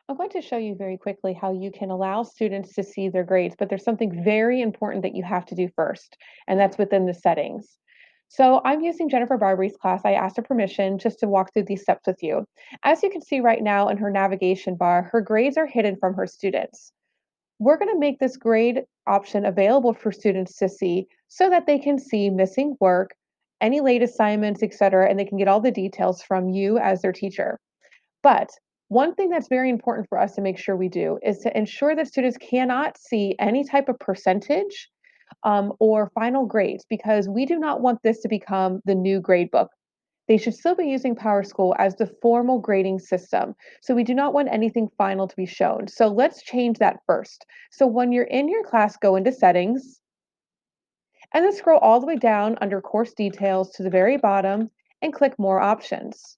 I'm going to show you very quickly how you can allow students to see their grades, but there's something very important that you have to do first, and that's within the settings. So I'm using Jennifer Barbary's class. I asked her permission just to walk through these steps with you. As you can see right now in her navigation bar, her grades are hidden from her students. We're going to make this grade option available for students to see so that they can see missing work, any late assignments, etc., and they can get all the details from you as their teacher. But one thing that's very important for us to make sure we do is to ensure that students cannot see any type of percentage or final grades because we do not want this to become the new grade book. They should still be using PowerSchool as the formal grading system. So we do not want anything final to be shown. So let's change that first. So when you're in your class, go into settings and then scroll all the way down under course details to the very bottom and click more options.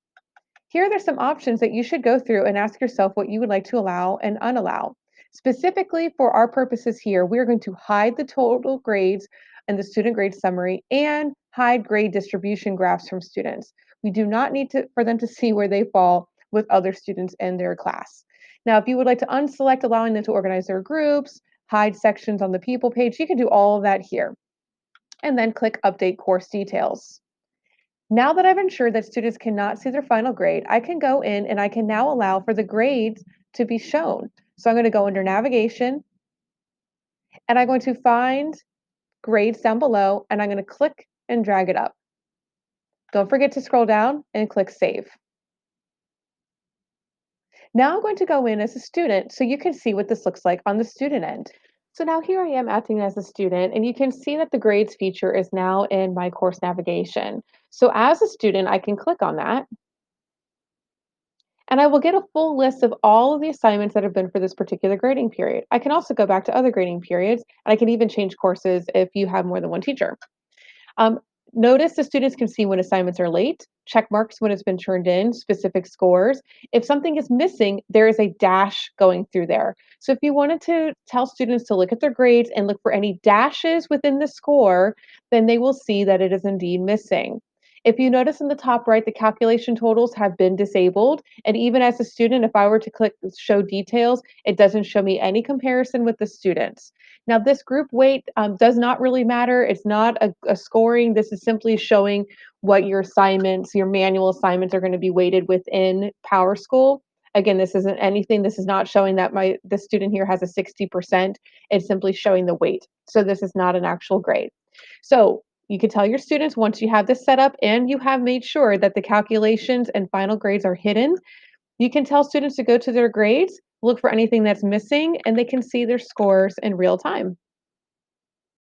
Here, there's some options that you should go through and ask yourself what you would like to allow and unallow. Specifically for our purposes here, we're going to hide the total grades and the student grade summary and hide grade distribution graphs from students. We do not need for them to see where they fall with other students in their class. Now, if you would like to unselect allowing them to organize their groups, hide sections on the people page, you can do all of that here. And then click update course details. Now that I've ensured that students cannot see their final grade, I can go in and I can now allow for the grades to be shown. So I'm going to go under navigation and I'm going to find grades down below and I'm going to click and drag it up. Don't forget to scroll down and click save. Now I'm going to go in as a student so you can see what this looks like on the student end. So now here I am acting as a student and you can see that the grades feature is now in my course navigation. So as a student, I can click on that and I will get a full list of all of the assignments that have been for this particular grading period. I can also go back to other grading periods, and I can even change courses if you have more than one teacher. Um, Notice the students can see when assignments are late, check marks when it's been turned in, specific scores. If something is missing, there is a dash going through there. So if you wanted to tell students to look at their grades and look for any dashes within the score, then they will see that it is indeed missing. If you notice in the top right, the calculation totals have been disabled. And even as a student, if I were to click show details, it doesn't show me any comparison with the students. Now, this group weight does not really matter. It's not a scoring. This is simply showing what your assignments, your manual assignments are going to be weighted within PowerSchool. Again, this isn't anything. This is not showing that the student here has a 60%. It's simply showing the weight. So this is not an actual grade. So you can tell your students once you have this set up and you have made sure that the calculations and final grades are hidden, you can tell students to go to their grades, look for anything that's missing, and they can see their scores in real time.